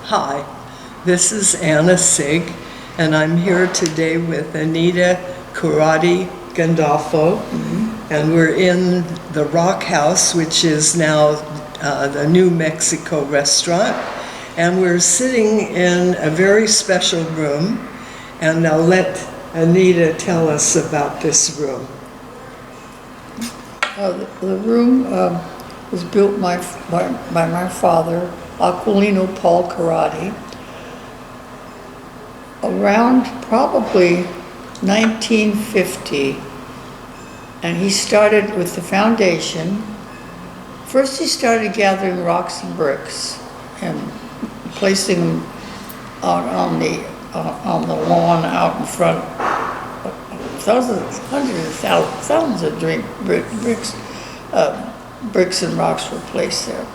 Hi, this is Anna Sig, and I'm here today with Anita Gandolfo, and we're in the Rock House, which is now the New Mexico restaurant, and we're sitting in a very special room, and I'll let Anita tell us about this room. The room was built by my father, Aquilino Paul Carati, around probably 1950, and he started with the foundation. First he started gathering rocks and bricks and placing them on the lawn out in front. Thousands of bricks and rocks were placed there.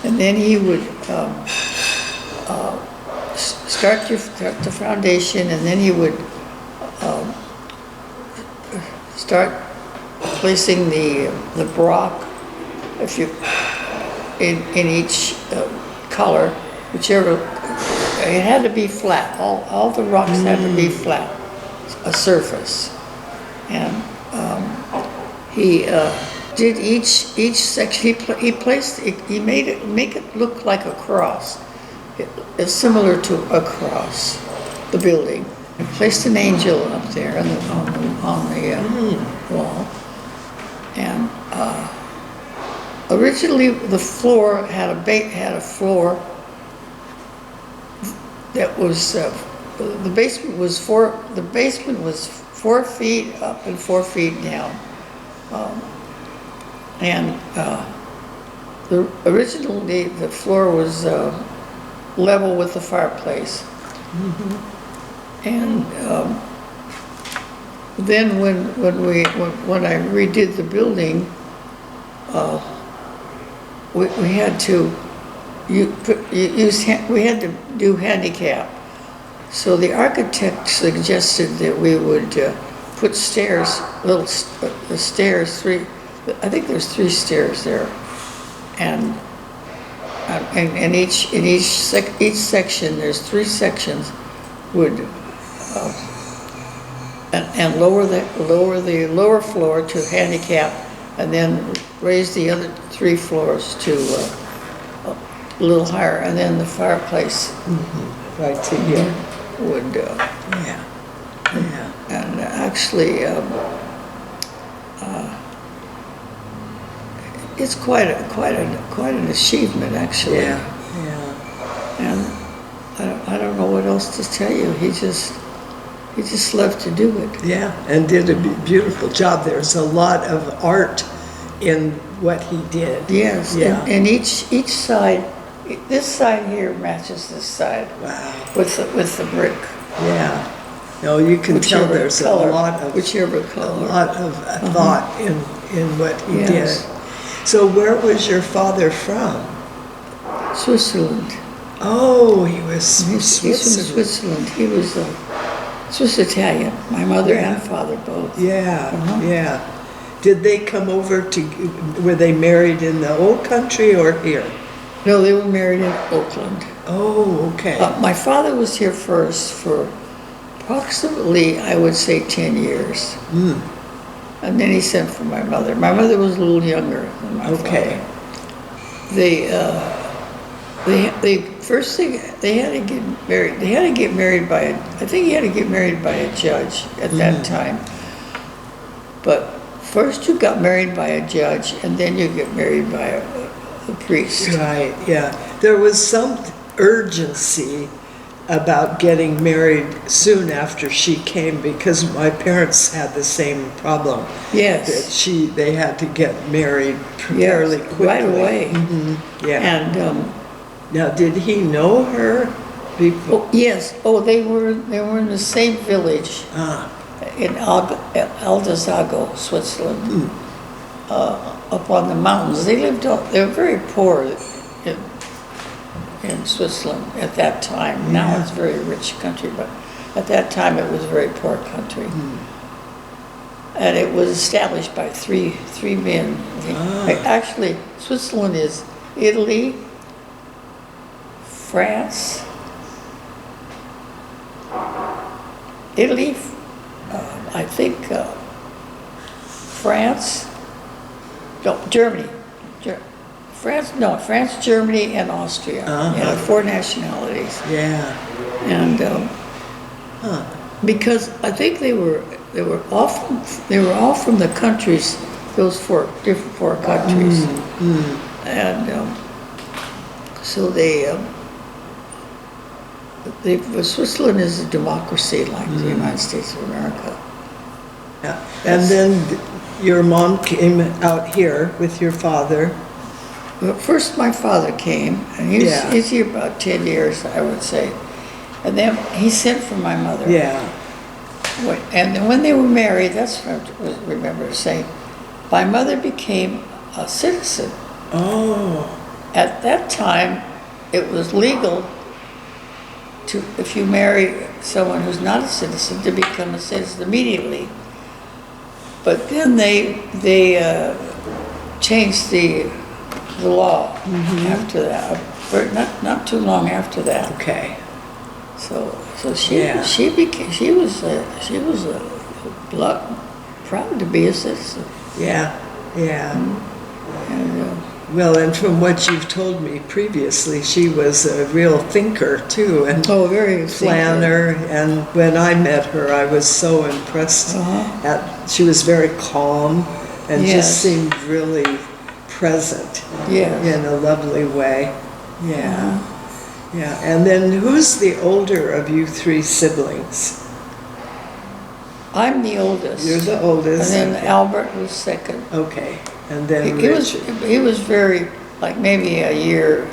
And then he would start the foundation, and then he would start placing the rock, if you in each color, whichever. It had to be flat. All the rocks had to be flat, a surface. And he did each section. He made it look like a cross. It's similar to a cross. The building. He placed an angel up there on the wall. And originally the floor had a floor that was the basement was 4 feet up and 4 feet down. Originally the floor was level with the fireplace. And then when I redid the building, we had to do handicap. So the architect suggested that we would put stairs, stairs, I think there's 3 stairs there, and each section, there's 3 sections, would and lower the lower floor to handicap, and then raise the other 3 floors to a little higher, and then the fireplace Right to here. would Yeah. and actually it's quite an achievement, actually. Yeah. And I don't know what else to tell you. He just loved to do it. Yeah, and did a beautiful job. There's a lot of art in what he did. Yes. Yeah. And each side, this side here matches this side. Wow. With the brick. Yeah. No, you can tell there's a lot of thought in what he did. So where was your father from? Switzerland. Oh, he was from Switzerland. He was Swiss Italian. My mother and father both. Yeah, yeah. Did they come over were they married in the old country or here? No, they were married in Oakland. Oh, okay. My father was here first for approximately, I would say, 10 years. And then he sent for my mother. My mother was a little younger than my father. They first thing, they had to get married. They had to get married by I think he had to get married by a judge at that time. But first you got married by a judge, and then you get married by a priest. Right, yeah. There was some urgency about getting married soon after she came, because my parents had the same problem. Yes. That they had to get married fairly quickly. Right away. Yeah. And now, did he know her before? oh, yes. Oh, they were in the same village in Aldesago, Switzerland, up on the mountains. They were very poor in Switzerland at that time. Now it's a very rich country, but at that time it was a very poor country. And it was established by three men. Actually, Switzerland is Italy, France, Italy, I think France, no, Germany. France, Germany, and Austria. Yeah, 4 nationalities. Yeah. And because I think they were all from the countries, those different 4 countries. And so Switzerland is a democracy like the United States of America. Yeah. And then your mom came out here with your father. Well, first my father came, and he's here about 10 years, I would say. And then he sent for my mother. Yeah. And then when they were married, that's what I remember saying, my mother became a citizen. Oh. At that time, it was legal to, if you marry someone who's not a citizen, to become a citizen immediately. But then they changed the law after that, or not too long after that. Okay. So she was proud to be a citizen. Yeah. Yeah. And, Well, and from what you've told me previously, she was a real thinker too, and very planner. And when I met her, I was so impressed. She was very calm and just seemed really present in a lovely way. Yeah. Yeah. And then who's the older of you 3 siblings? I'm the oldest. You're the oldest. And then Albert was second. Okay. And then he was very, like maybe a year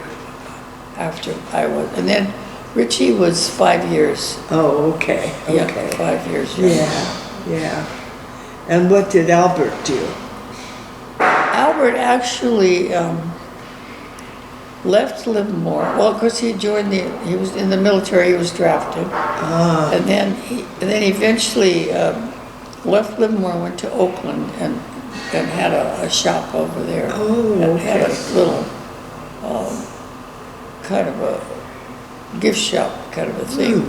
after I was. And then Richie was 5 years. Oh, okay. Yeah, 5 years younger. Yeah. And what did Albert do? Albert actually left Livermore. Well, of course, he was in the military, he was drafted. And then he eventually left Livermore, went to Oakland, and had a shop over there. Oh, and okay. had a little kind of a gift shop kind of a thing.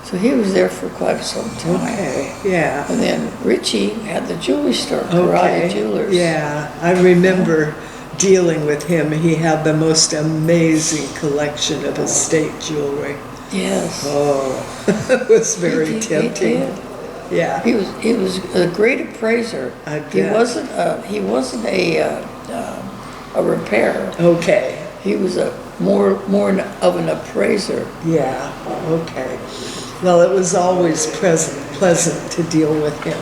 So he was there for quite some time. Okay, yeah. And then Richie had the jewelry store, Karate Jewelers. Yeah, I remember dealing with him. He had the most amazing collection of estate jewelry. Yes. Oh, it was very tempting. He did. Yeah. He was a great appraiser. I He bet. wasn't a repairer. Okay. He was more of an appraiser. Yeah, okay. Well, it was always pleasant to deal with him.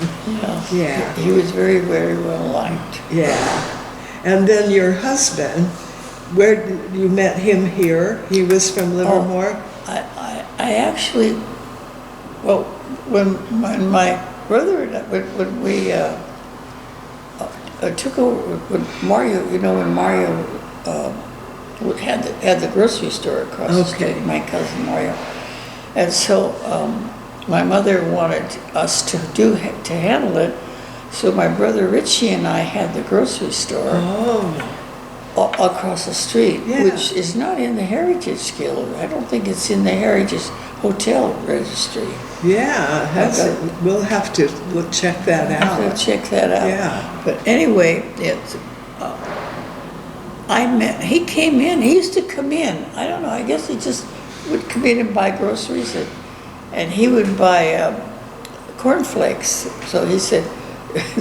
Yeah. He was very, very well liked. Yeah. And then your husband, where you met him here? He was from Livermore? I actually, well, when my brother and I, when we took over, when Mario, when Mario had the grocery store across the street, my cousin Mario. And so my mother wanted us to handle it. So my brother Richie and I had the grocery store across the street, which is not in the Heritage Guild. I don't think it's in the Heritage Hotel registry. Yeah, we'll have to check that out. I'll check that out. Yeah. But anyway, he came in. He used to come in. I don't know. I guess he just would come in and buy groceries, and he would buy cornflakes. So he said,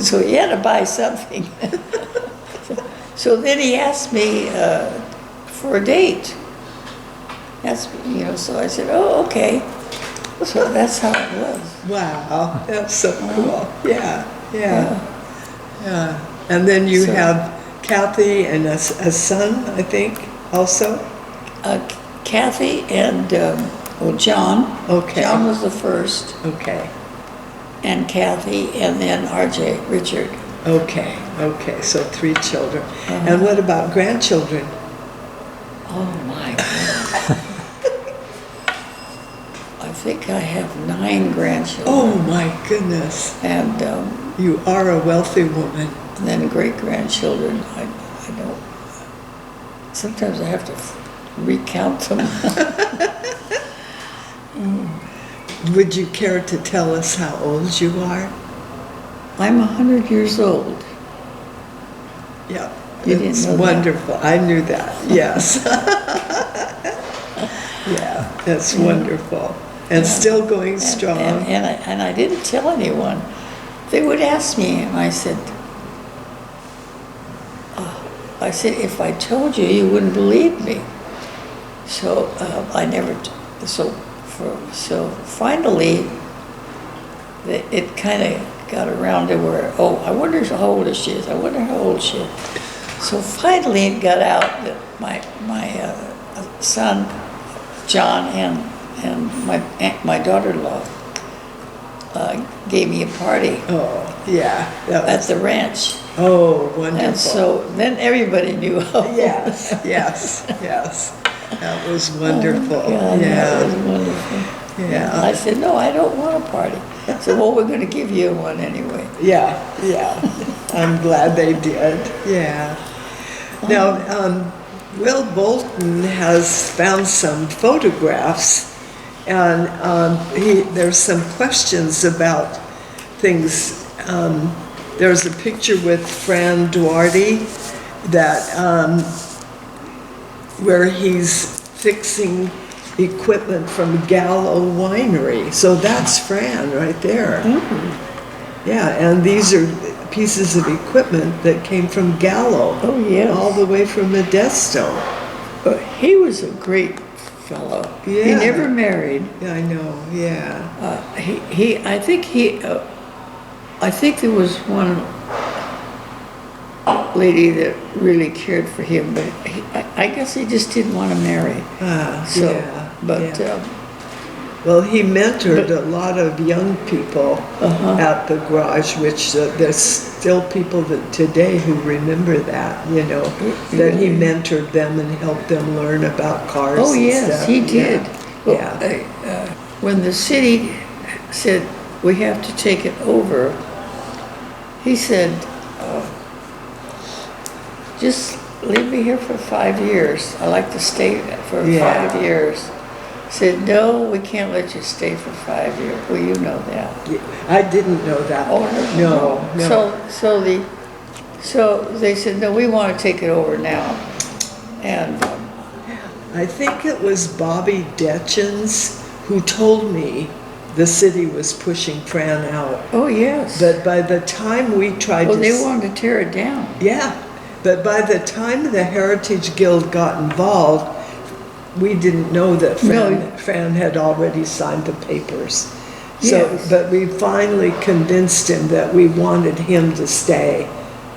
so he had to buy something. So then he asked me for a date. So I said, oh, okay. So that's how it was. Wow, that's so cool. Yeah. And then you have Kathy and a son, I think, also? Kathy and John. Okay. John was the first. Okay. And Kathy, and then RJ, Richard. Okay, so 3 children. And what about grandchildren? Oh my God. I think I have 9 grandchildren. Oh my goodness. And you are a wealthy woman. and then great grandchildren. I don't. Sometimes I have to recount them. Would you care to tell us how old you are? I'm 100 years old. Yeah, You didn't it's know that? wonderful. I knew that, yes. Yeah, that's wonderful. And still going strong. And I didn't tell anyone. They would ask me, and I said, if I told you, you wouldn't believe me. So I never. So finally, it kind of got around to where, oh, I wonder how old she is. I wonder how old she is. So finally, it got out that my son John and my daughter-in-law gave me a party. Oh, yeah. At the ranch. Oh, wonderful. And so then everybody knew how. Yes, yes, yes. That was wonderful. Oh, God, yeah. that was wonderful. Yeah. And I said, no, I don't want a party. I said, well, we're going to give you one anyway. Yeah, yeah. I'm glad they did. Yeah. Now, Will Bolton has found some photographs, and there's some questions about things. There's a picture with Fran Duarte that where he's fixing equipment from Gallo Winery. So that's Fran right there. Mm-hmm. Yeah, and these are pieces of equipment that came from Gallo. Oh, yes. All the way from Modesto. He was a great fellow. Yeah. He never married. Yeah, I know, yeah. I think there was one lady that really cared for him, but I guess he just didn't want to marry. So, yeah. but yeah. Well, he mentored a lot of young people at the garage, which there's still people that today who remember that, you know, that he mentored them and helped them learn about cars. Oh, and yes, stuff. he did. Yeah. Well, when the city said, we have to take it over, he said, just leave me here for 5 years. I like to stay for 5 years. Said, no, we can't let you stay for 5 years. Well, you know that. I didn't know that. Oh, no. So they said, no, we want to take it over now. And I think it was Bobby Detchens who told me the city was pushing Fran out. oh, yes. But by the time we tried Well, to... they wanted to tear it down. Yeah, but by the time the Heritage Guild got involved, we didn't know that Fran had already signed the papers. So, Yes. but we finally convinced him that we wanted him to stay,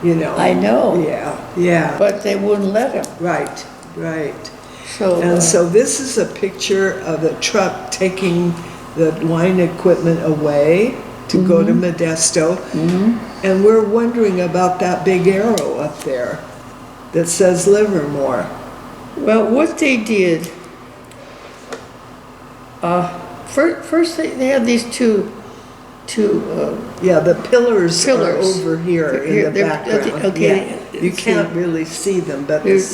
you know. I know. Yeah, yeah. But they wouldn't let him. Right, right. So, And so this is a picture of a truck taking the wine equipment away to go to Modesto. And we're wondering about that big arrow up there that says Livermore. well, what they did, first they had these two Yeah, the pillars are Pillars. over here in the They're- background. okay, Yeah. You see. can't really see them, but there's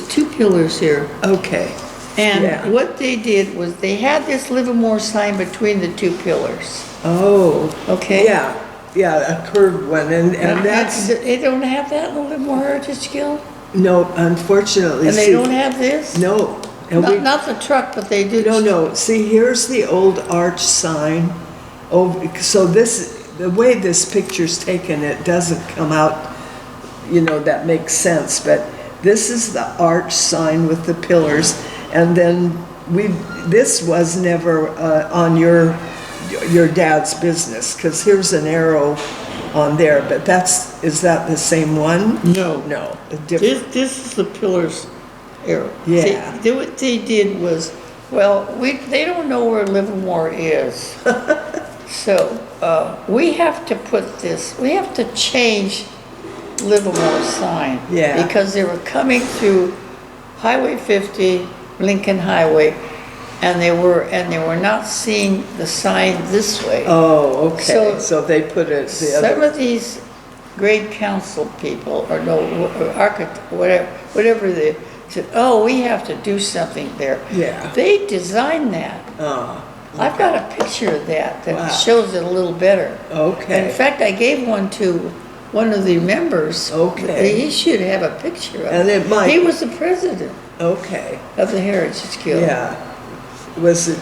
two pillars here. okay. And Yeah. what they did was they had this Livermore sign between the two pillars, Oh, okay? yeah, yeah, a curved one, and that's, They don't have that in the Livermore Heritage Guild? no, unfortunately. And they see, don't have this? No. And we, Not the truck, but they do. no, see, here's the old arch sign. Oh, so the way this picture's taken, it doesn't come out, you know, that makes sense, but this is the arch sign with the pillars, and then this was never on your dad's business, because here's an arrow on there, but is that the same one? No. No, a different. This is the pillars arrow. Yeah. What they did was, well, they don't know where Livermore is. So, we have to change Livermore's sign. Yeah. Because they were coming through Highway 50, Lincoln Highway, and they were not seeing the sign this way. Oh, okay, So- so they put it the Some other, of these grade council people, or no, or architect, whatever they said, oh, we have to do something there. Yeah. They designed that. Oh, I've got a picture of that Wow. shows it a little better. okay. And in fact, I gave one to one of the members. Okay. He should have a picture of And it might- He was the president Okay, of the Heritage Guild. yeah. Was it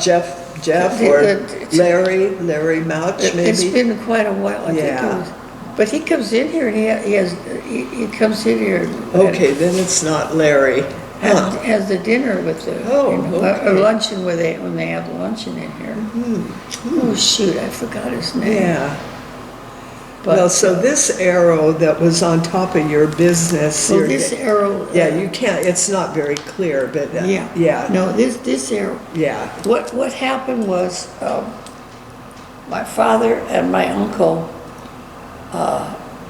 Jeff The- or the- Larry Mouch, maybe? It's been quite a while, I think it Yeah. was. But he comes in here, he comes in here. and Okay, then it's not Larry. Huh. Has the dinner with the, Oh, a okay. luncheon when they have luncheon in here. Oh, shoot, I forgot his name. Yeah. But, Well, so this arrow that was on top of your business. So your- this arrow. Yeah, you can't, it's not very clear, but, Yeah. yeah, No, this arrow. yeah. What happened was, my father and my uncle,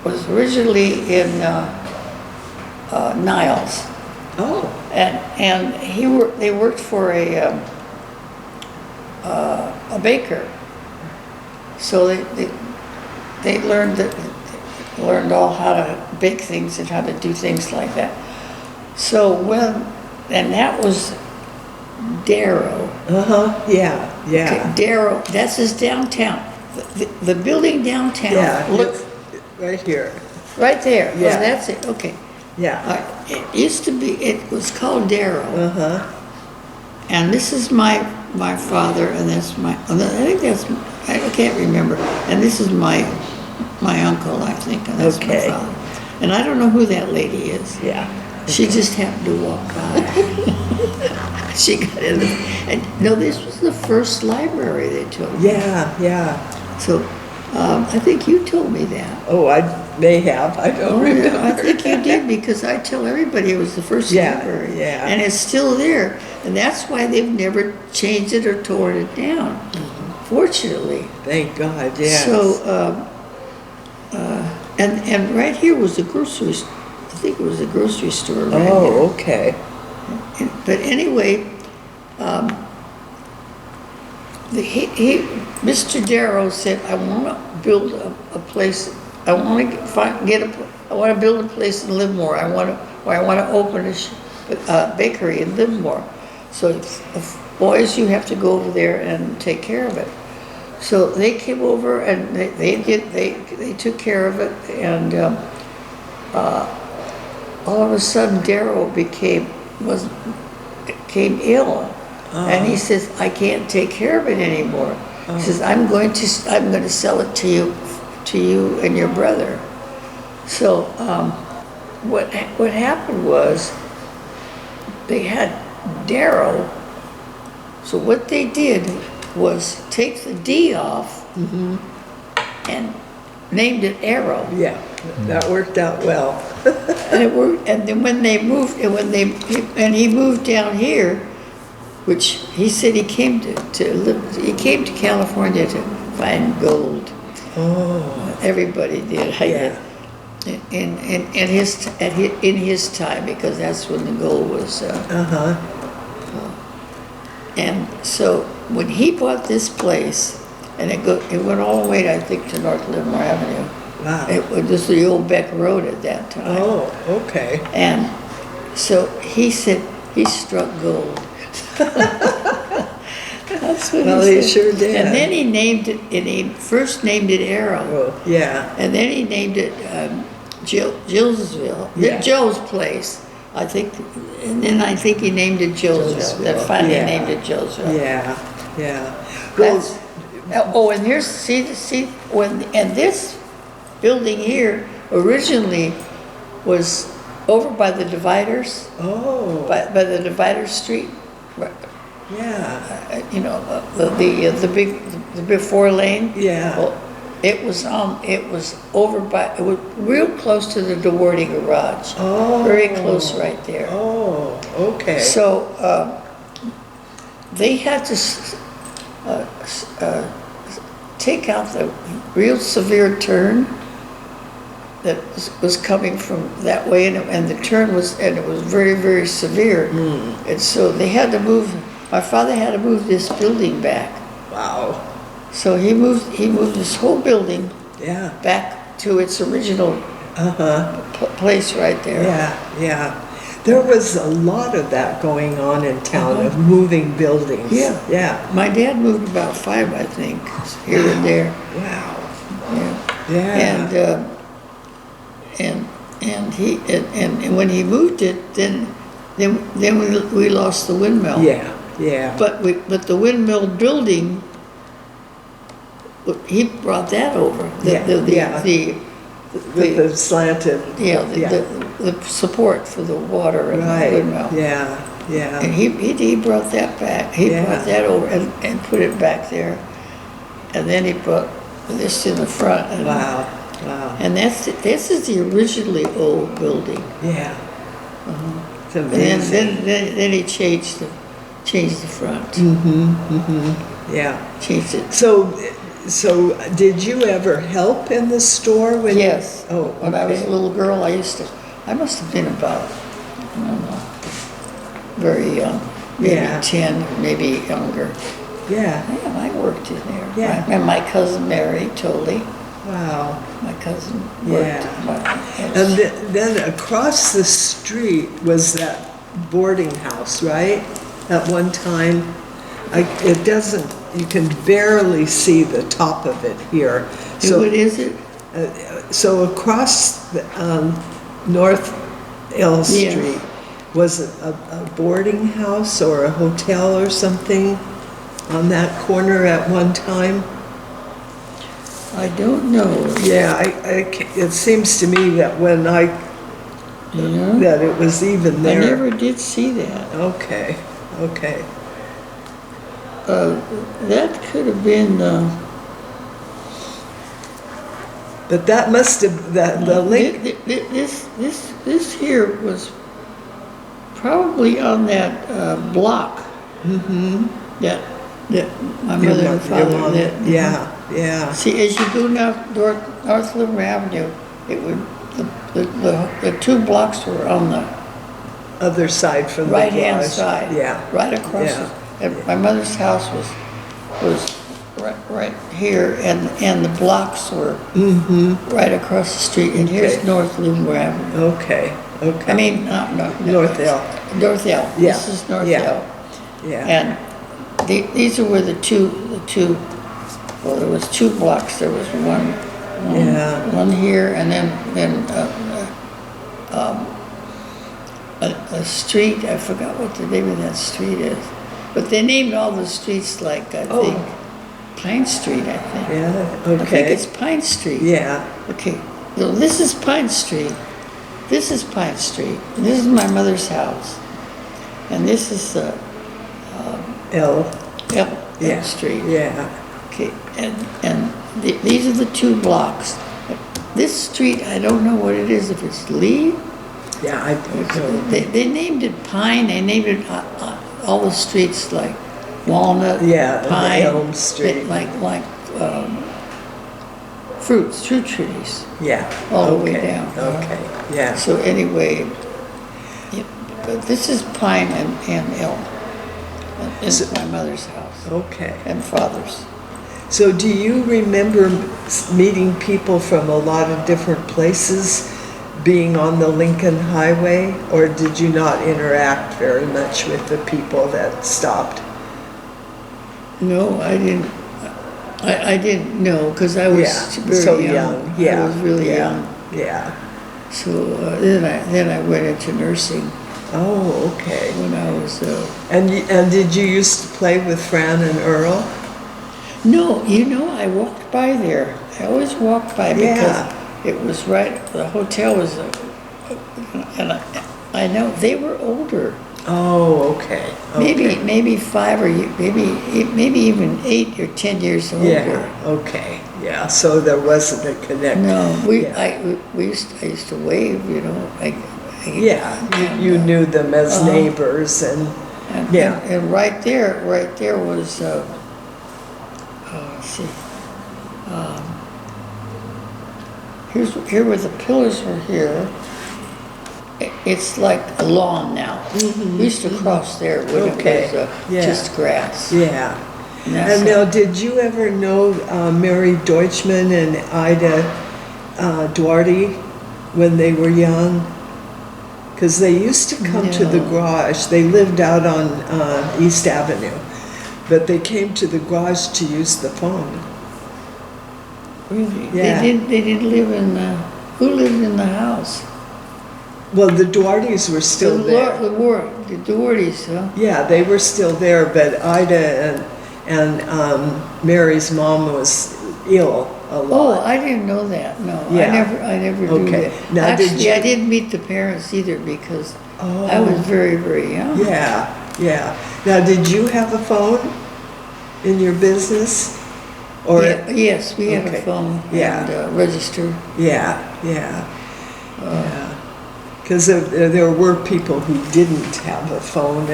was originally in, Niles. Oh, And they worked for a baker. So they learned all how to bake things and how to do things like that. So and that was Darrow. uh-huh, yeah, yeah. Darrow, that's his downtown. The building downtown. Yeah, Look, it's right here, right there. Yeah. Oh, that's it, okay. yeah. It used to be, it was called Darrow. Uh-huh, And this is my father, and that's I think that's, I can't remember. And this is my uncle, I think, and that's Okay. my father. And I don't know who that lady is. yeah. She just happened to walk by. She got in, and no, this was the first library they took. Yeah, yeah. So, I think you told me that. Oh, I may have, I don't remember. I think you did, because I tell everybody it was the first Yeah, library. yeah. And it's still there, and that's why they've never changed it or torn it down, fortunately. Thank God, yes. So, and right here was the grocery, I think it was a grocery store right here. Oh, okay. But anyway, Mr. Darrow said, I want to build a place, I want to build a place in Livermore. I want to open a bakery in Livermore. So boys, you have to go over there and take care of it. So they came over and they took care of it, and all of a sudden Darrow became ill, and he says, I can't take care of it anymore. He says, I'm going to sell it to you and your brother. So what happened was they had Darrow. So what they did was take the D off and named it Arrow. Yeah, that worked out well. And it worked. And then when they moved, and he moved down here, which he said he came to California to find gold. Oh, Everybody did. yeah. In his time, because that's when the gold was. Uh-huh, And so when he bought this place, and it went all the way, I think, to North Livermore Avenue. wow. It was just the old Beck Road at that time. Oh, okay. And so he said he struck gold. That's what Well, he he said. sure did. And then he named it, and he first named it Arrow. Oh, yeah, And then he named it Jillsville, Yeah. Joe's Place, I think. And then I think he named it Jillsville. Then Jillsville, finally yeah. named it Jillsville. yeah, yeah. Well, That's, oh, and here's, see, and this building here originally was over by the dividers, oh, by the divider street, yeah, the big 4-lane. yeah. Well, it was over by, it was real close to the DeWardy garage. Oh. Very close right there. Oh, okay. So, they had to take out the real severe turn that was coming from that way, and the turn was very, very severe. And so they had to move, my father had to move this building back. Wow, So he moved this whole building yeah. back to its original place right there. Yeah, yeah. There was a lot of that going on in town, of moving buildings. Yeah. Yeah. My dad moved about 5, I think, here and there. Wow. Yeah. Yeah. And when he moved it, then we lost the windmill. Yeah, yeah. But the windmill building, he brought that over. With the slanted. The support for the water and the windmill. Yeah, yeah. And he brought that back. He brought that over and put it back there. And then he brought this in the front. And, Wow, wow. And this is the originally old building. Yeah. It's And amazing. then he changed the front. Yeah. Changed it. So did you ever help in the store when Yes. you, When I was a little girl, I must have been about, I don't know, very young, maybe 10, maybe younger. Yeah. Yeah, I worked in there. Yeah. And my cousin Mary Tolley, Wow. my cousin worked. Yeah. And then across the street was that boarding house, right? At one time, it doesn't, you can barely see the top of it here. So, what is it? so across the, North L Yes. Street, was it a boarding house or a hotel or something on that corner at one time? I don't know. Yeah, it seems to me that when that it was even I there. never did see that. Okay, okay. That could have been, But that must have, the link, this here was probably on that block. That my mother and father, yeah. see, as you go North Livermore Avenue, it would, the 2 blocks were on the Other side from the right-hand garage. side. Yeah. Right across. Yeah. And my mother's house was right here, and the blocks were right across the street. And here's Okay. North Livermore Avenue. Okay, okay. I mean, not North L. North L. Yeah. This is North Yeah. L. Yeah, And these are where the two, well, there was 2 blocks. There was one here, and then a street, I forgot what the name of that street is. But they named all the streets like, I think, Pine Street, I think. yeah, I think okay. it's Pine Street. Yeah, Okay, so this is Pine Street. This is Pine Street. And this is my mother's house. And this is L, L Street. yeah. Okay, and these are the 2 blocks. This street, I don't know what it is, if it's Lee. Yeah, I don't know. They named it Pine. They named it all the streets like Walnut, Yeah, Pine, Elm Street. like fruit trees. Yeah. All the way Okay, down. Okay, yeah. So anyway, but this is Pine and Elm. This is my mother's house Okay. and father's. So do you remember meeting people from a lot of different places being on the Lincoln Highway? Or did you not interact very much with the people that stopped? No, I didn't. I didn't know because I was very so young. Yeah, I was really young. Yeah. So then I went into nursing Oh, okay. when I was. And did you used to play with Fran and Earl? No, I walked by there. I always walked by because it was right. The hotel was, and I know they were older. Oh, okay. Maybe 5 or maybe even 8 or 10 years older. Yeah. Okay. Yeah. So there wasn't a connection. No, Yeah. I used to wave. You knew them as neighbors and yeah. And right there was. Let's see. Here where the pillars were here. It's like a lawn now. We used to cross there when it was just grass. Yeah. And And now, did you ever know Mary Deutschman and Ida Duarte when they were young? Because they used to come to the No. garage. They lived out on East Avenue, but they came to the garage to use the phone. Really? Yeah. They didn't live in the, who lived in the house? Well, the Duartes were still there. The Duartes, huh? Yeah, they were still there, but Ida and Mary's mom was ill a Oh, lot. I didn't know that, no. Yeah. I never knew Okay. that. Now, did Actually, you- I didn't meet the parents either because Oh. I was very, very young. Yeah, yeah. Now, did you have a phone in your business? Or Yes, we had Okay. a phone Yeah. and register. yeah, yeah, yeah. Because there were people who didn't have a phone,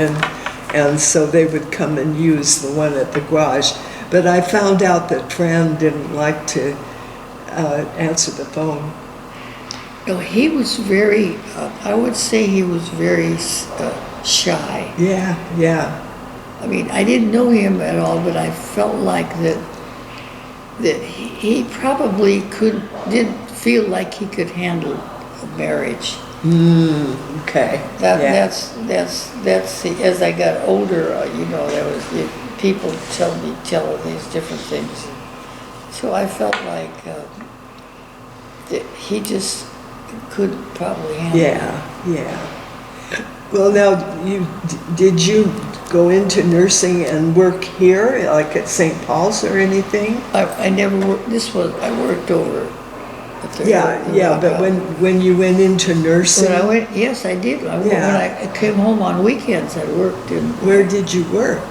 and so they would come and use the one at the garage. But I found out that Fran didn't like to answer the phone. No, he was very, I would say he was very shy. Yeah, yeah, I mean, I didn't know him at all, but I felt like that he probably didn't feel like he could handle a marriage. okay. Yeah. That's as I got older, there was people tell these different things. So I felt like that he just couldn't probably handle it. Yeah, yeah. Well, now, did you go into nursing and work here, like at St. Paul's or anything? I never worked. I worked over. At the Yeah, Rock but House. when you went into nursing, When I went, yes, I did. Yeah. When I came home on weekends, I worked where did you work?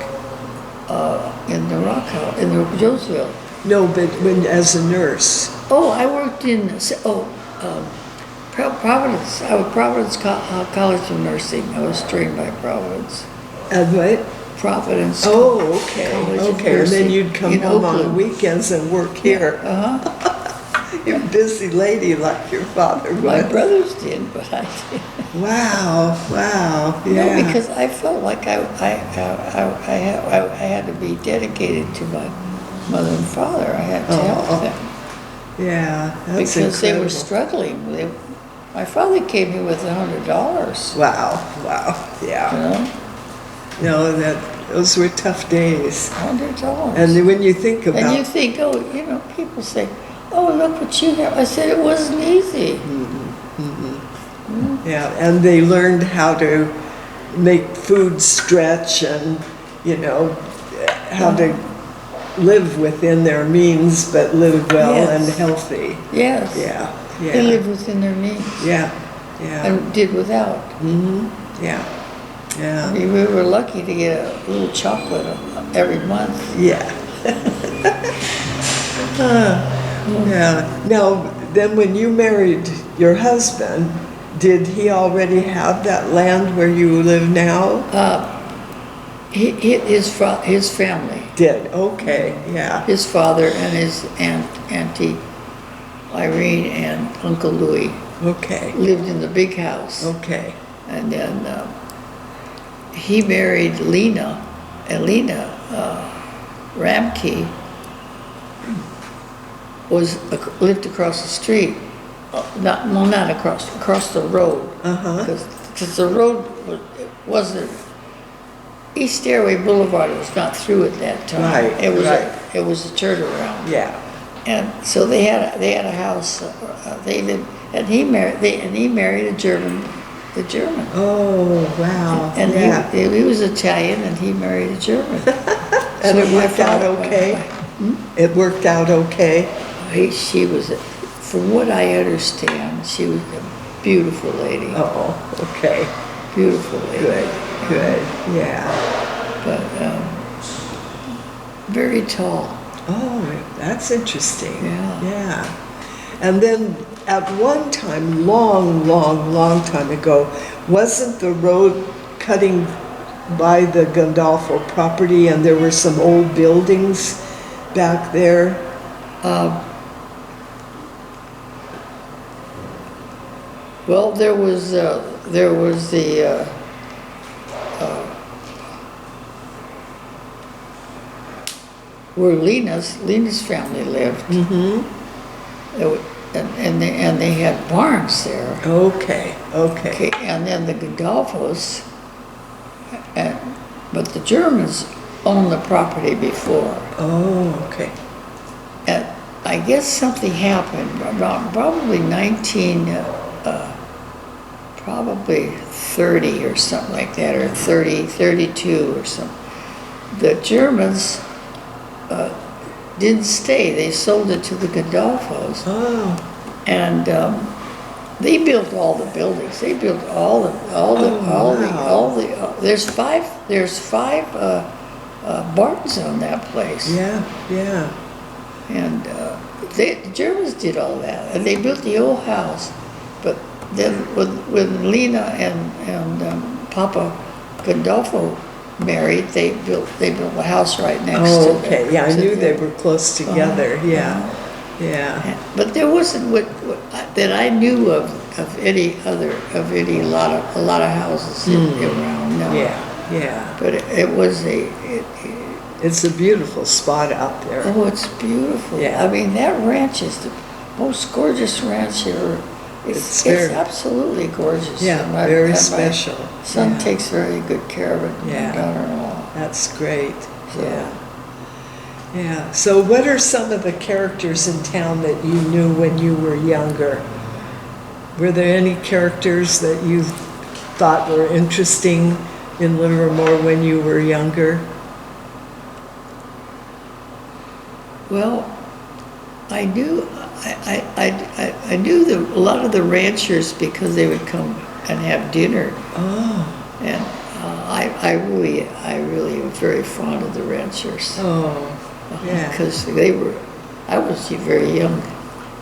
in the Rock House, in the Jonesville. No, but as a nurse. Oh, I worked in, Providence. I was Providence College of Nursing. I was trained by Providence. At what? Providence. Oh, okay, College of okay. And then Nursing you'd come in home on Oakland. weekends and work here. You're a busy lady like your father My was. brothers did, but I did. Wow, wow, yeah. No, because I felt like I had to be dedicated to my mother and father. I had to help them. Yeah, that's Because incredible. they were struggling. My father came here with $100, Wow, wow, yeah. No, those were tough days. $100. And when you think about... And you think, people say, oh, look what you have. I said, it wasn't easy. Yeah, and they learned how to make food stretch and, how to live within their means, but live well Yes. and healthy. Yes. Yeah, They yeah, lived within their means yeah, yeah, and did without. yeah, I yeah, mean, we were lucky to get a little chocolate every month. yeah. Yeah. Now, then when you married your husband, did he already have that land where you live now? His family, Did, okay, yeah, his father and his Auntie Irene and Uncle Louis okay, lived in the big house. okay, And then he married Lena, and Lena Ramke lived across the street. Not across the road. Because the road wasn't, East Stairway Boulevard was not through at that time. Right, It was right. it was a turnaround. yeah, And so they had a house. They lived, and he married a German. oh, wow, And yeah. he was Italian, and he married a German. And So it my worked out father- okay? It worked out okay? She was, from what I understand, she was a beautiful lady. Oh, okay, Beautiful lady. good, yeah. But very tall. Oh, that's interesting. Yeah. Yeah. And then at one time, long time ago, wasn't the road cutting by the Gandolfo property and there were some old buildings back there? Well, there was the where Lena's family lived. and they had barns there. Okay, okay. Okay, and then the Gandolfos, but the Germans owned the property before. Oh, okay. And I guess something happened about probably probably 30 or something like that, or 32 or something. The Germans didn't stay. They sold it to the Gandolfos. Oh, And they built all the buildings. They built there's five barns on that place. yeah, yeah. And the Germans did all that, and they built the old house. But then when Lena and Papa Gandolfo married, they built a house right next to Oh, okay. Yeah, I knew they were close together. Yeah, yeah. But there wasn't that I knew of any lot of houses around. No. Yeah, yeah. But it was It's a beautiful spot out there. oh, it's beautiful. Yeah. I mean, that ranch is the most gorgeous ranch ever. It's very- absolutely gorgeous. Yeah, And very and special. My son Yeah. takes very good care of it. And Yeah. my daughter-in-law. That's great. So- Yeah. Yeah. So what are some of the characters in town that you knew when you were younger? Were there any characters that you thought were interesting in Livermore when you were younger? Well, I knew a lot of the ranchers because they would come and have dinner, Oh, and I really am very fond of the ranchers oh, yeah. because I was very young,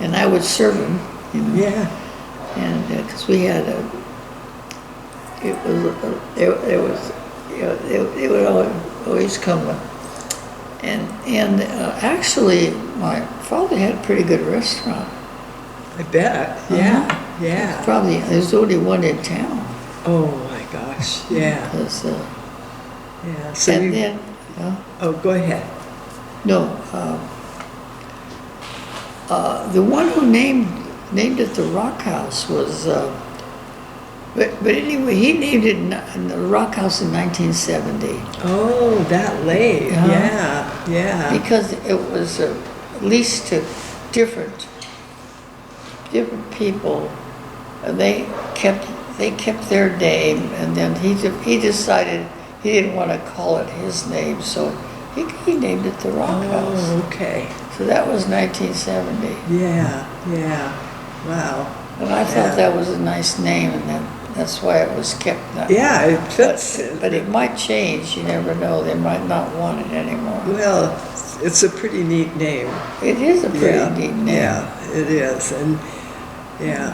and I would serve them, Yeah. and because we had they would always come. And actually, my father had a pretty good restaurant. I bet. Yeah. Yeah. Probably, there's only one in town. Oh my gosh. Yeah. 'Cause, Yeah. So and you, then, oh, go ahead. no, the one who named it the Rock House was, but anyway, he named it the Rock House in 1970. Oh, that late. Uh-huh. Yeah. Yeah. Because it was leased to different people, and they kept their name, and then he decided he didn't want to call it his name, so he named it the Rock House. Oh, okay. So that was 1970, Yeah. Yeah. Wow. and I thought that was a nice name, and that's why it was kept. Yeah, it fits. But it might change. You never know. They might not want it anymore. Well, it's a pretty neat name. It is a pretty neat name. Yeah, it is. And yeah.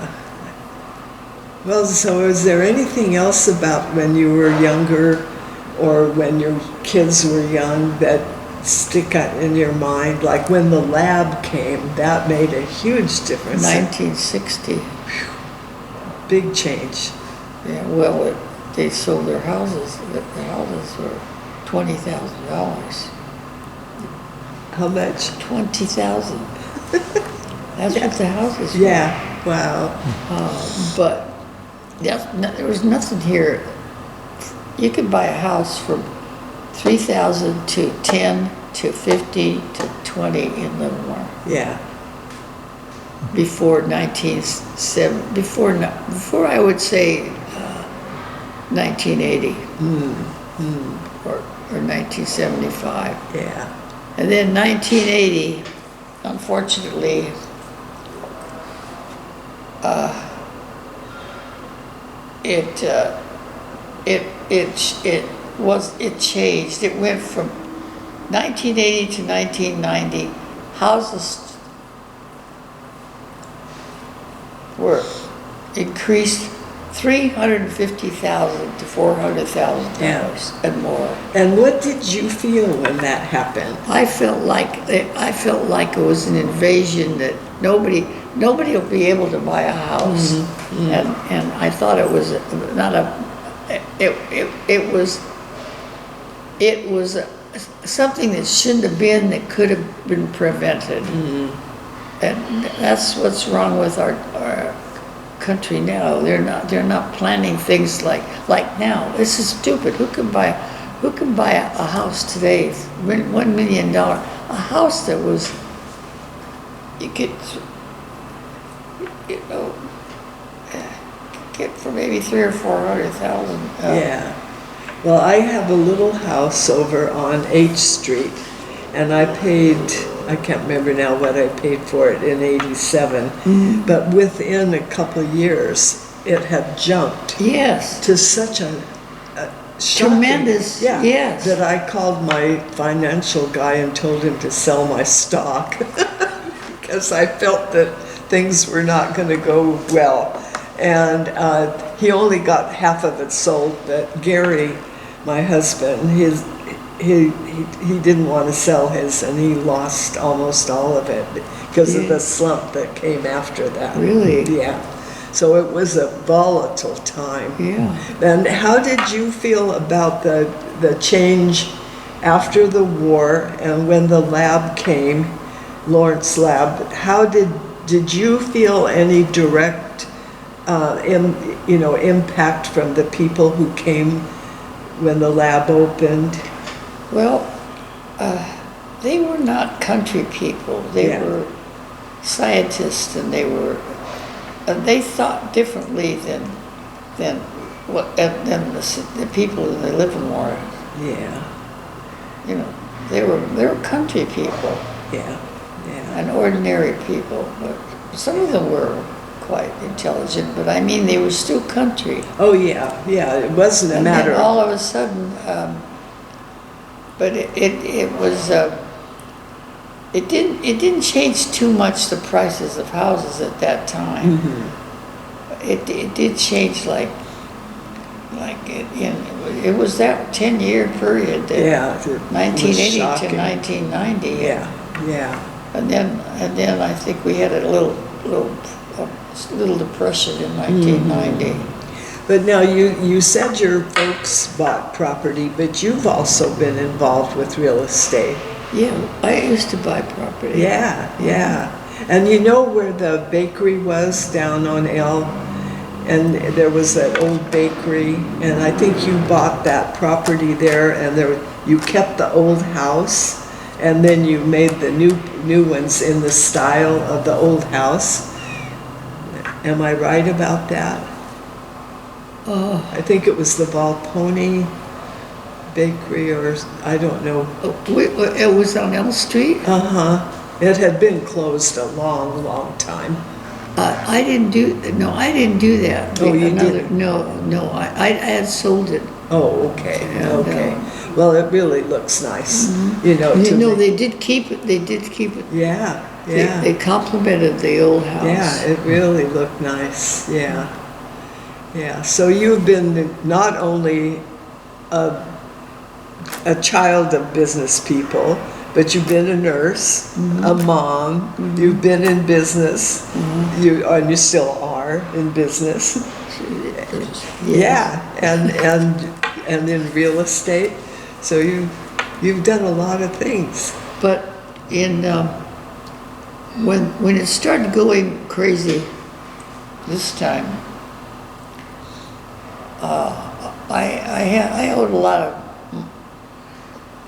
Well, so is there anything else about when you were younger or when your kids were young that stick out in your mind? Like when the lab came, that made a huge difference. 1960. Big change. Yeah, well, they sold their houses. The houses were $20,000. How much? 20,000. That's what the houses were. Yeah, wow. But there was nothing here. You could buy a house from 3,000 to 10 to 50 to 20 in Livermore. Yeah. Before 1970, before I would say 1980 or 1975. Yeah. And then 1980, unfortunately, it changed. It went from 1980 to 1990. Houses were increased $350,000 to $400,000 and more. And what did you feel when that happened? I felt like it was an invasion that nobody will be able to buy a house, and I thought it was not a. It was something that shouldn't have been, that could have been prevented. And that's what's wrong with our country now. They're not planning things like now. This is stupid. Who can buy a house today, $1 million, a house that was, you could, you know, get for maybe 300,000 or 400,000. Yeah. Well, I have a little house over on H Street, and I can't remember now what I paid for it in '87, but within a couple of years, it had jumped Yes. to such a shocking, Tremendous, yes. that I called my financial guy and told him to sell my stock because I felt that things were not going to go well. And he only got half of it sold, but Gary, my husband, he didn't want to sell his, and he lost almost all of it because of the slump that came after that. Really? Yeah. So it was a volatile time. Yeah. And how did you feel about the change after the war and when the lab came, Lawrence Lab? How did you feel any direct impact from the people who came when the lab opened? Well, they were not country people. They were scientists, and they thought differently than the people in the Livermore. Yeah. You know, they were country people. Yeah. And ordinary people, but some of them were quite intelligent. But I mean, they were still country. Oh yeah. It wasn't a matter. And then all of a sudden, but it was. It didn't change too much the prices of houses at that time. It did change it was that 10-year period that 1980 to 1990. Yeah. And then I think we had a little depression in 1990. But now you said your folks bought property, but you've also been involved with real estate. Yeah, I used to buy property. Yeah. And you know where the bakery was down on L? And there was that old bakery, and I think you bought that property there, and you kept the old house, and then you made the new ones in the style of the old house. Am I right about that? I think it was the Volpone Bakery, or I don't know. It was on Elm Street? It had been closed a long time. I didn't do that. Oh, you didn't? No, I had sold it. Oh, okay. And, well, it really looks nice. They did keep it. Yeah. They complimented the old house. Yeah, it really looked nice. Yeah. So you've been not only a child of business people, but you've been a nurse, a mom. You've been in business. You still are in business. Yeah, and in real estate. So you've done a lot of things. But when it started going crazy this time, I owed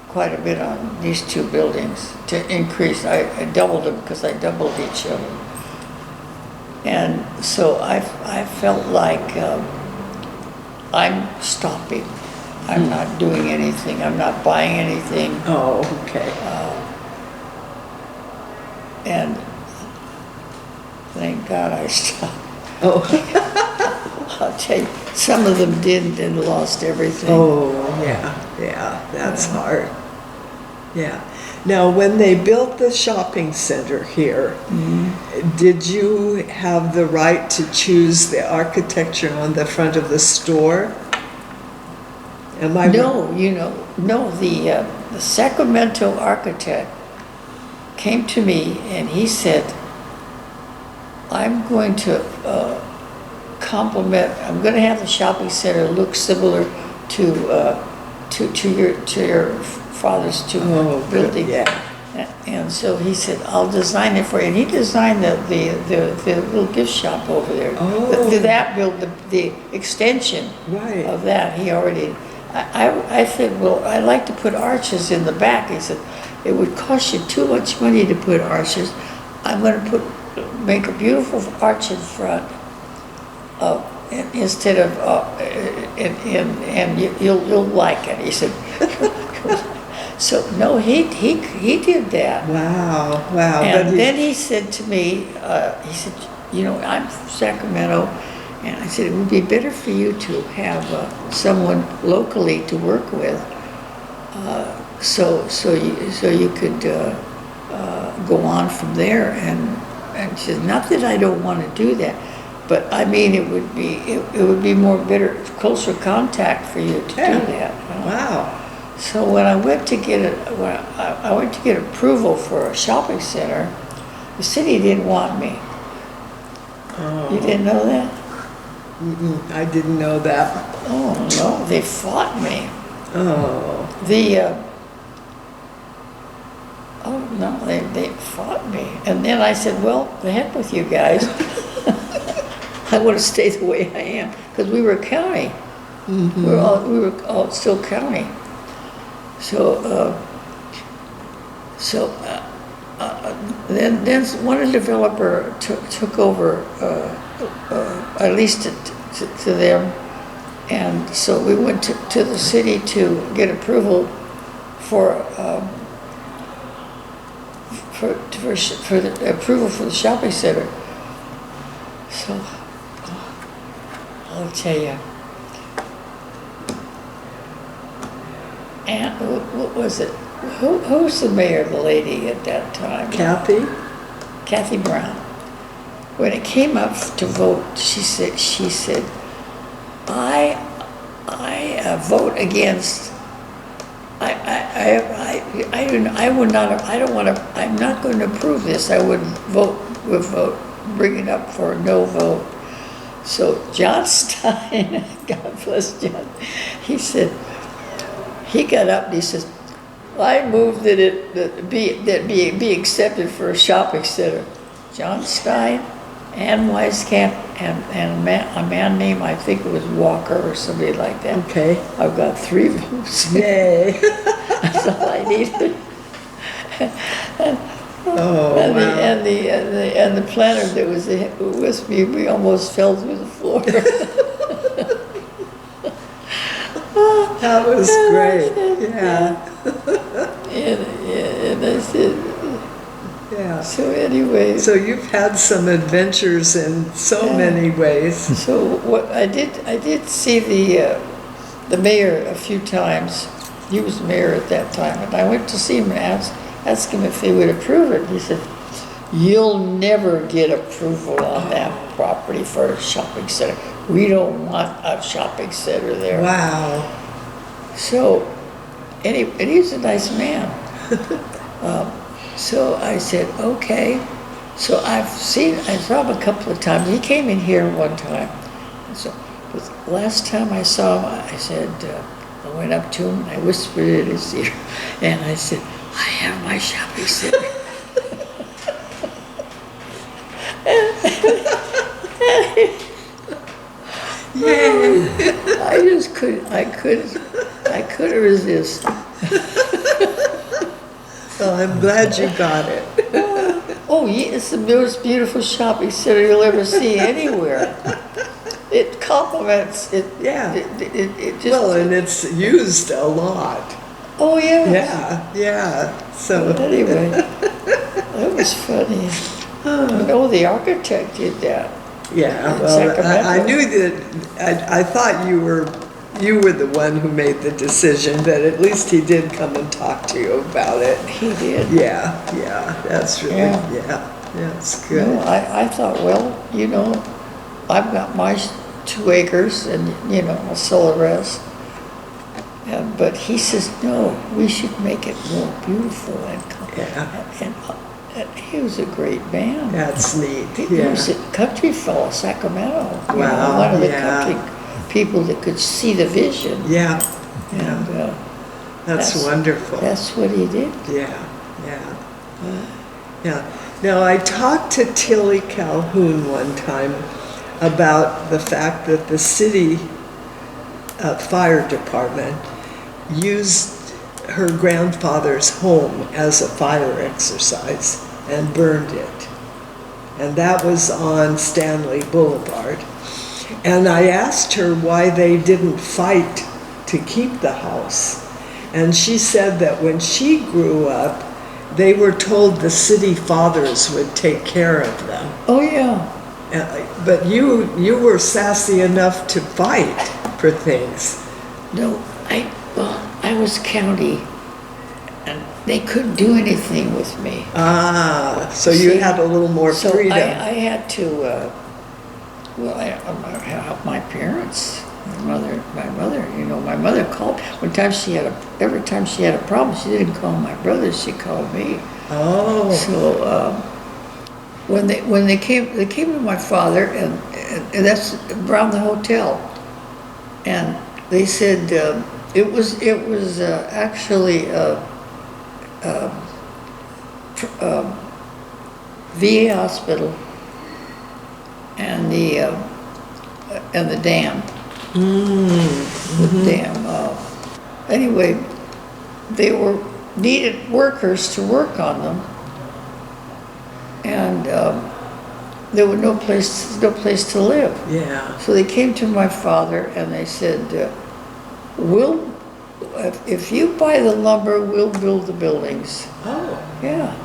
quite a bit on these two buildings to increase. I doubled them because I doubled each of them. And so I felt like I'm stopping. I'm not doing anything. I'm not buying anything. Oh, okay. And thank God I stopped. Oh. I'll tell you, some of them didn't and lost everything. Oh, yeah, that's hard. Yeah. Now, when they built the shopping center here, did you have the right to choose the architecture on the front of the store? Am I No, the Sacramento architect came to me and he said, I'm going to I'm going to have the shopping center look similar to your father's two buildings. Yeah. And so he said, I'll design it for you. And he designed the little gift shop over there. Oh. That built the extension Right. of that. He already, I said, well, I'd like to put arches in the back. He said, it would cost you too much money to put arches. I'm going to make a beautiful arch in front instead of, and you'll like it. He said, so no, he did that. Wow, wow. And then he said to me, he said, I'm from Sacramento, and I said, it would be better for you to have someone locally to work with, so you could go on from there. And she said, not that I don't want to do that, but I mean, it would be closer contact for you to do that. Wow. So when I went to get approval for a shopping center, the city didn't want me. Oh. You didn't know that? I didn't know that. Oh no, they fought me. Oh. They fought me. And then I said, well, the heck with you guys. I want to stay the way I am, because we were county. Mm-hmm. We were all still county. So then one developer took over, I leased it to them, and so we went to the city to get approval for the approval for the shopping center. So I'll tell you. And what was it? Who was the mayor, the lady at that time? Kathy Brown. When it came up to vote, she said, I vote against. I'm not going to approve this. I would bring it up for a no vote. So John Stein, God bless John, he got up and he says, I move that it be accepted for a shopping center. John Stein, Ann Weiskamp, and a man named, I think it was Walker or somebody like that. Okay. I've got 3 votes. Yay. That's all I needed. Oh, and wow. the planner that was with me, we almost fell through the floor. That was great. Yeah. And I said, Yeah. so anyway. So you've had some adventures in so many ways. So what I did see the mayor a few times. He was mayor at that time, and I went to see him and ask him if they would approve it. He said, you'll never get approval on that property for a shopping center. We don't want a shopping center there. Wow. So, and he's a nice man. So I said, okay. So I saw him a couple of times. He came in here one time. And so, but the last time I saw him, I said, I went up to him and I whispered in his ear, and I said, I have my shopping center. Yay. I just couldn't resist. Well, I'm glad you got it. Oh, yeah, it's the most beautiful shopping center you'll ever see anywhere. It complements it. Yeah. It just. Well, and it's used a lot. Oh yeah. Yeah. So Anyway, that was funny. The architect did that. yeah. In Well, Sacramento. I knew that. I thought you were the one who made the decision, but at least he did come and talk to you about it. He did. Yeah. That's really that's good. No, I thought, well, I've got my 2 acres, and I'll sell the rest. But he says, no, we should make it more beautiful and he was a great man. That's neat. He was a country fellow, Sacramento. Wow, One of the country people that could see the vision. Yeah. And That's wonderful. that's what he did. Yeah. Yeah. Now, I talked to Tilly Calhoun one time about the fact that the city fire department used her grandfather's home as a fire exercise and burned it. And that was on Stanley Boulevard. And I asked her why they didn't fight to keep the house. And she said that when she grew up, they were told the city fathers would take care of them. Oh, yeah. But you were sassy enough to fight for things. No, I was county, and they couldn't do anything with me. So you had a little more freedom. So I had to, I helped my parents. My mother, my mother called. Every time she had a problem, she didn't call my brother, she called me. Oh. So when they came to my father, and that's around the hotel, and they said it was actually VA hospital and the dam. The dam. Anyway, they needed workers to work on them, and there was no place to live. Yeah. So they came to my father and they said, if you buy the lumber, we'll build the buildings. Oh. Yeah.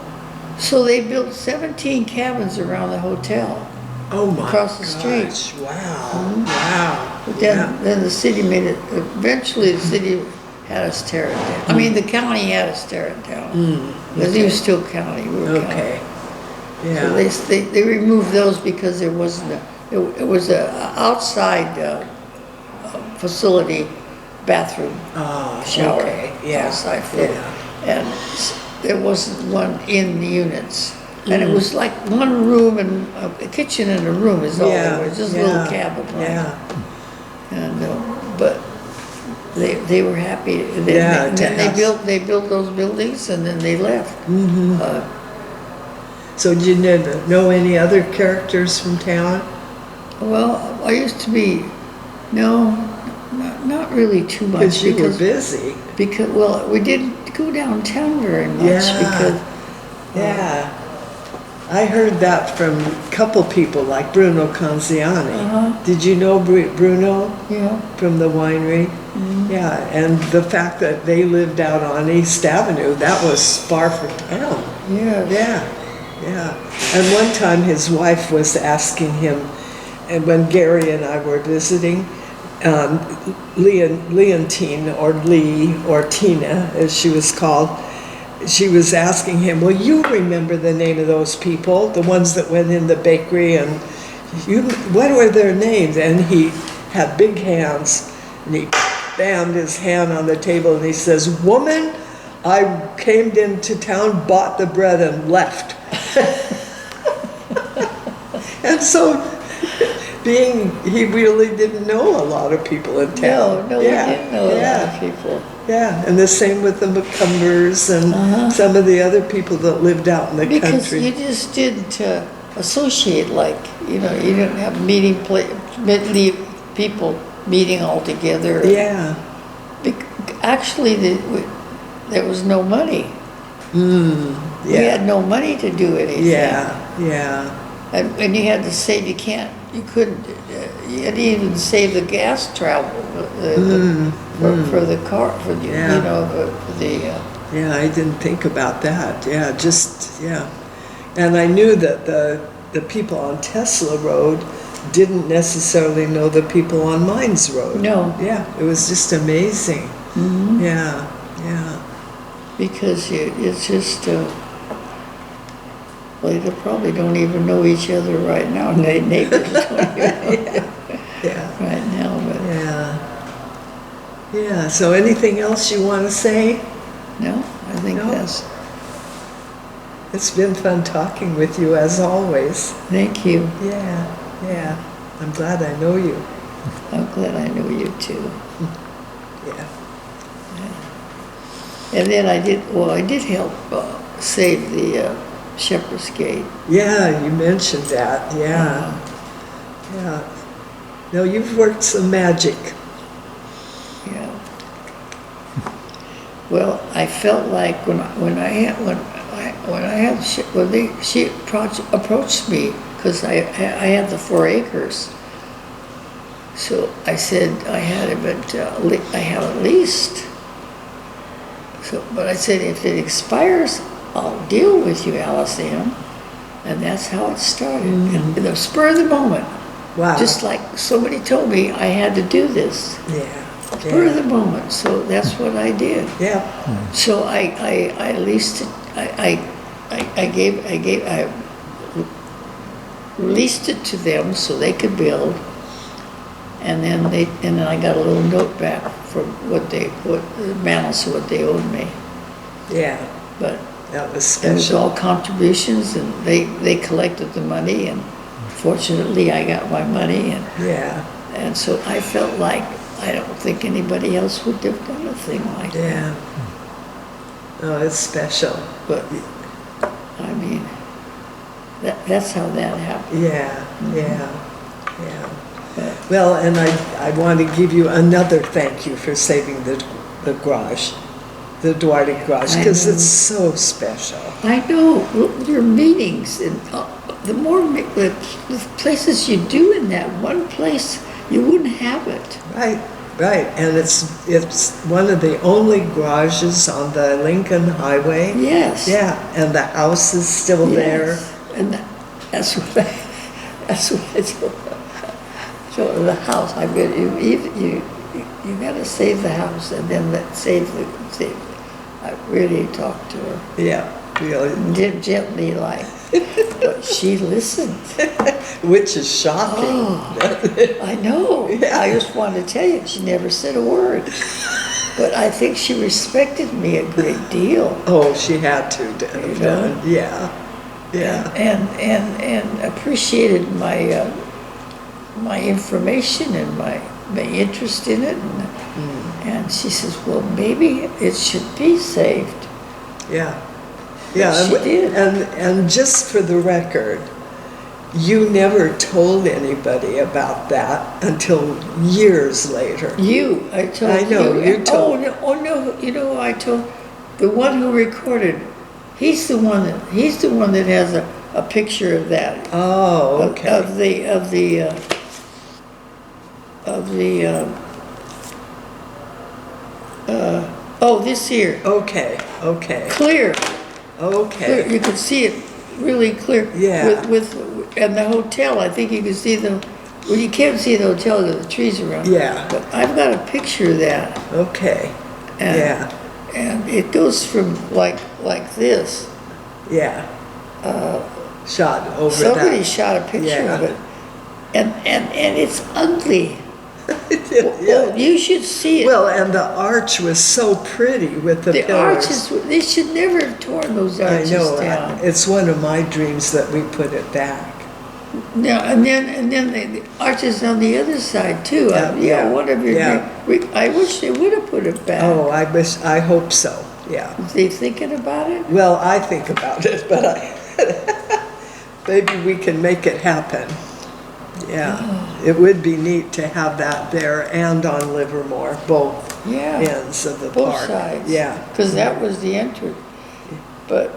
So they built 17 cabins around the hotel. Oh my across the street. gosh. Wow. Wow. But then the city made it, eventually the city had us tear it down. I mean, the county had us tear it down. Because it was still county, we were Okay. county. Yeah. So they removed those because there wasn't it was a outside facility, bathroom, shower, okay. Yeah. outside foot. Yeah. And there wasn't one in the units. And it was like one room and a kitchen and a room is all there was, just a little cabin, right? Yeah. And but they were happy. Yeah, Then they built those buildings and then they left. So did you know any other characters from town? Well, I used to be, not really too much Because you were busy. Because we didn't go downtown very much Yeah. I heard that from a couple people like Bruno Canziani. Did you know Bruno? Yeah. From the winery? Yeah, and the fact that they lived out on East Avenue, that was far from town. Yeah. Yeah. And one time his wife was asking him, and when Gary and I were visiting, Leontine, or Lee, or Tina, as she was called, she was asking him, well, you remember the name of those people, the ones that went in the bakery, and what were their names? And he had big hands, and he banged his hand on the table, and he says, woman, I came into town, bought the bread, and left. And so, he really didn't know a lot of people in town. No, he didn't know a lot of people. Yeah, and the same with the McCumbers and some of the other people that lived out in the country. Because you just didn't associate, you didn't have people meeting all together. Yeah. Actually, there was no money. We had no money to do anything. Yeah. And you had to save, you couldn't, you had to even save the gas travel for the car, Yeah, I didn't think about that. And I knew that the people on Tesla Road didn't necessarily know the people on Mines Road. No. Yeah, it was just amazing. Yeah. Because it's just, they probably don't even know each other right now. Neighbors don't even know right now. But Yeah, so anything else you want to say? No, I think It's been fun talking with you as always. Thank you. Yeah. I'm glad I know you. I'm glad I know you too. Yeah. And then I did help save the Shepherd's Gate. Yeah, you mentioned that, yeah. Yeah. No, you've worked some magic. Yeah. Well, I felt like she approached me, because I had the 4 acres. So I said I have at least. So, but I said, if it expires, I'll deal with you, Alice-Ann. And that's how it started. In the spur of the moment. Wow. Just like somebody told me I had to do this. Yeah. Spur of the moment. So that's what I did. Yeah. So I leased it. I released it to them so they could build, and then I got a little note back from what the balance of what they owed me. Yeah. But that was it was special. all contributions, and they collected the money, and fortunately I got my money, and so I felt like I don't think anybody else would have done a thing like that. Yeah. Oh, it's special. But I mean, that's how that happened. Yeah. Well, and I want to give you another thank you for saving the garage, the Duarte garage, because it's so special. I know. Look, your meetings, and the more the places you do in that one place, you wouldn't have it. Right, and it's one of the only garages on the Lincoln Highway. Yes. Yeah, and the house is still there. And that's what I told the house. I mean, you got to save the house, and then save. I really talked to her. Yeah, really. Gently, like, but she listened. Which is shocking. Oh, I know. Yeah. I just wanted to tell you, she never said a word. But I think she respected me a great deal. Oh, she had to, You know? Yeah. And appreciated my my information and my interest in it. And she says, well, maybe it should be saved. Yeah. She did. And just for the record, you never told anybody about that until years later. I told you. I know, you told. Oh no! You know, I told the one who recorded. He's the one that has a picture of that. Oh, okay. This here. Okay. Clear. Okay. You can see it really clear. Yeah. And the hotel, I think you can see well, you can't see the hotel because the trees around. Yeah. But I've got a picture of that. Okay. And, And it goes from like this. Yeah. Shot over Somebody that. shot a picture of it. And it's ugly. Yeah. Well, you should see it. Well, and the arch was so pretty with the pillars. Arches, they should never have torn those arches down. It's one of my dreams that we put it back. No, and then the arches on the other side too. One of your I wish they would have put it back. Oh, I hope so. Yeah. Is they thinking about it? Well, I think about it, but maybe we can make it happen. Yeah. It would be neat to have that there and on Livermore, both ends of the both park. sides. Yeah. Because that was the entrance. But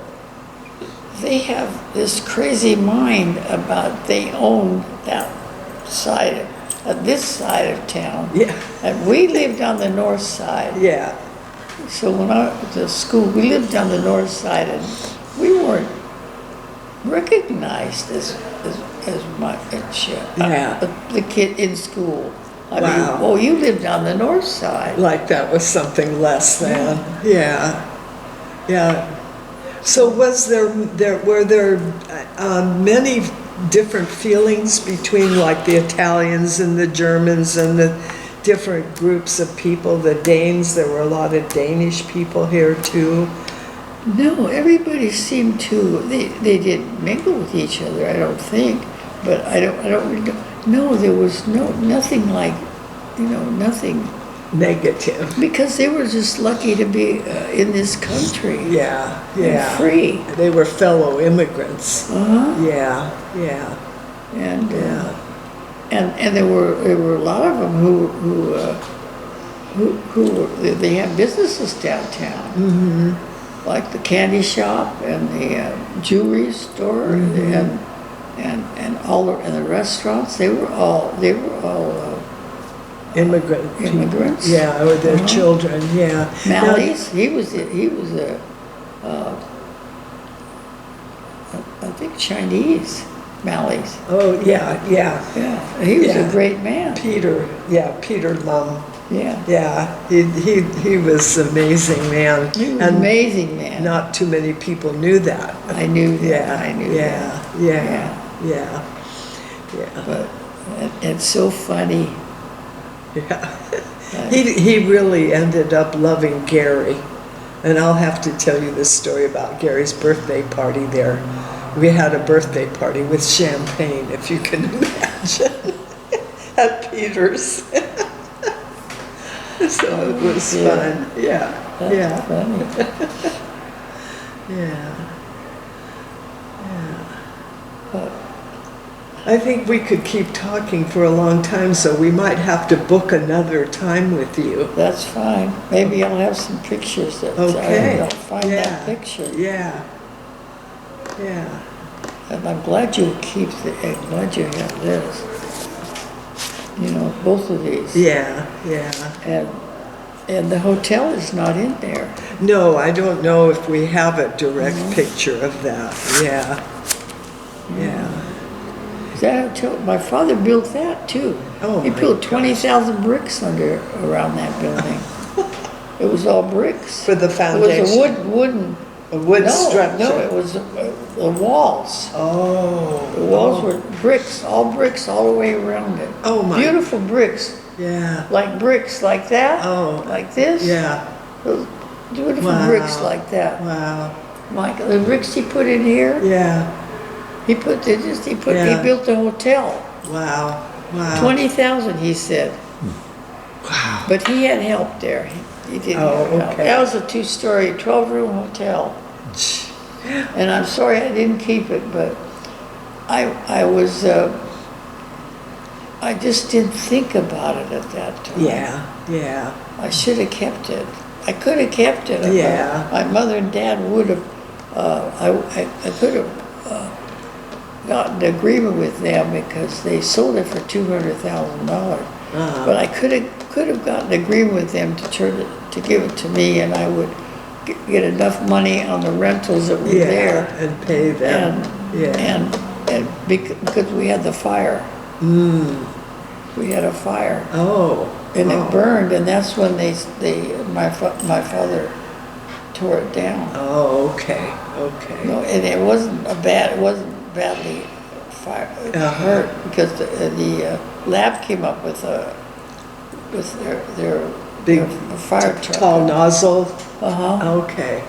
they have this crazy mind about they own that side of this side of town. Yeah. And we lived on the north side. Yeah. So when I went to school, we lived on the north side, and we weren't recognized as much. The kid in school. I mean, you lived on the north side. Like that was something less than. Yeah. So were there many different feelings between like the Italians and the Germans and the different groups of people, the Danes? There were a lot of Danish people here too. No, everybody seemed to, they didn't mingle with each other, I don't think, but I don't really know. No, there was nothing like, nothing. negative. Because they were just lucky to be in this country. Yeah, And yeah. free. They were fellow immigrants. Uh-huh. Yeah, yeah, And, yeah. and there were a lot of them who were, they had businesses downtown. Mm-hmm. Like the candy shop and the jewelry store and all and the restaurants. They were all immigrants. Yeah, or their children. Yeah. Mally's. He was a I think Chinese. Mally's. Oh yeah, yeah. Yeah, he was Yeah. a great man. Peter Lum. Yeah, Yeah, he was an amazing man. he was an And amazing man. not too many people knew that. I knew that. Yeah, I knew yeah, that. yeah, yeah, yeah, But it's so funny. yeah. He really ended up loving Gary, and I'll have to tell you this story about Gary's birthday party there. We had a birthday party with champagne, if you can imagine, at Peter's. So it was fun. Yeah, That's yeah, funny. yeah. But I think we could keep talking for a long time, so we might have to book another time with you. that's fine. Maybe I'll have some pictures that Okay. I'll find Yeah. that picture. Yeah. Yeah. And I'm glad you I'm glad you have this. You know, both of these. Yeah. Yeah. And the hotel is not in there. No, I don't know if we have a direct picture of that. Yeah. Yeah. That hotel, my father built that too. Oh, He my built gosh. 20,000 bricks around that building. It was all bricks. For the It was foundation. a wooden. A wood No, structure. no, it was the walls. Oh. The walls were bricks all the way around it. Oh, my. Beautiful bricks, Yeah. like bricks like that. Oh. Like this. Yeah. Those beautiful Wow. bricks like that. Wow. Like the bricks he put in here. Yeah. He Yeah. built a hotel. Wow. Wow. 20,000, he said. Wow. But he had help there. He didn't Oh, have help. okay. That was a 2-story, 12-room hotel. And I'm sorry I didn't keep it, but I just didn't think about it at that time. Yeah. Yeah. I should have kept it. I could have kept it. Yeah. My mother and dad would have, I could have gotten an agreement with them because they sold it for $200,000. Uh-huh. But I could have gotten an agreement with them to give it to me, and I would get enough money on the rentals that were Yeah. there. And pay them. Yeah. And because we had the fire. We had a fire. Oh. And oh. it burned, and that's when my father tore it down. Oh, okay. Okay. No, and it wasn't badly hurt because the lab came up with their Big fire truck. tall nozzle. Uh-huh. Okay.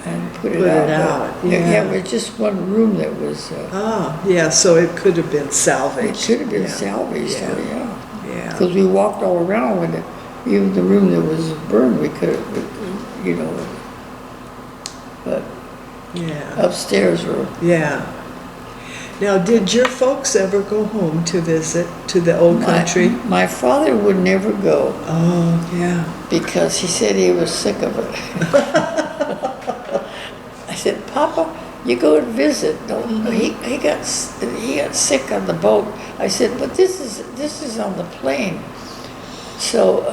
And put Put it out. it out, yeah. It was just one room that was. Yeah. So it could have been salvaged. It should have been Yeah. salvaged. Yeah. Oh, yeah. Yeah. Because we walked all around with it. Even the room that was burned, we could have, but Yeah. upstairs were. Yeah. Now, did your folks ever go home to visit to the old country? My father would never go Oh, yeah. because he said he was sick of it. I said, Papa, you go and visit. No, he got sick on the boat. I said, but this is on the plane. So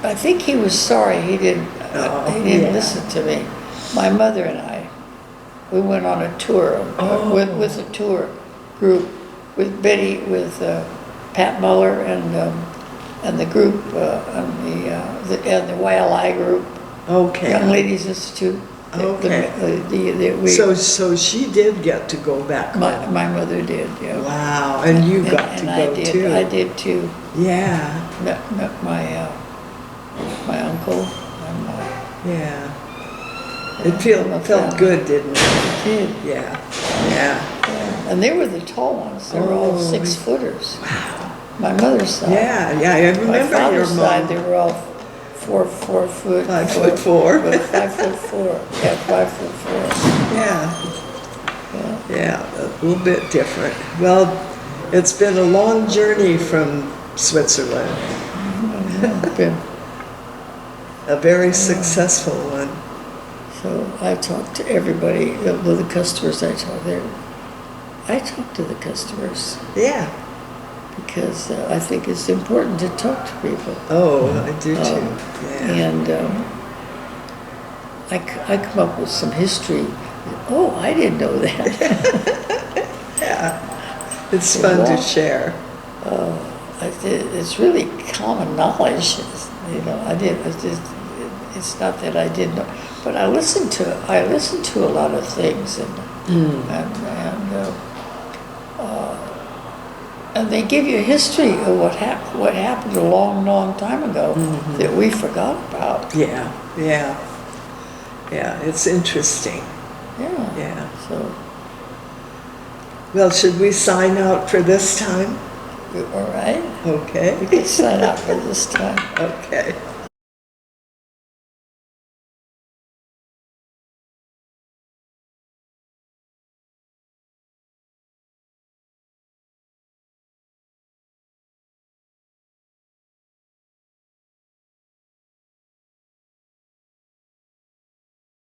I think he was sorry he didn't yeah. listen to me. My mother and I, we went on a tour with a tour group with Betty, with Pat Muller and the group and the YLI group, Okay. Young Ladies Institute. Okay. So So she did get to go back home. my mother did, yeah. Wow. And you got to and go too. I did too. Yeah. Met my uncle and my Yeah. It felt good, didn't it? kid. Yeah. Yeah. And they were the tall ones. They were all Oh, 6-footers. Wow. My mother's side. Yeah, I My remember your father's side, they mom. were all 4 foot. 5'4". 5'4". Yeah, 5'4". Yeah, Yeah. yeah, a little bit different. Well, it's been a long journey from Switzerland, Been- a very successful one. So I talk to everybody, the customers I talk there. I talk to the customers Yeah. because I think it's important to talk to people. Oh, I do too. Yeah. And I come up with some history. Oh, I didn't know that. Yeah. It's fun to share. It's really common knowledge. You know, it's not that I didn't know, but I listen to a lot of things, and they give you a history of what happened a long, long time ago that we forgot about. Yeah, yeah. Yeah, it's interesting. Yeah. Yeah. So, Well, should we sign out for this time? all right. Okay. We can sign out for this time. Okay.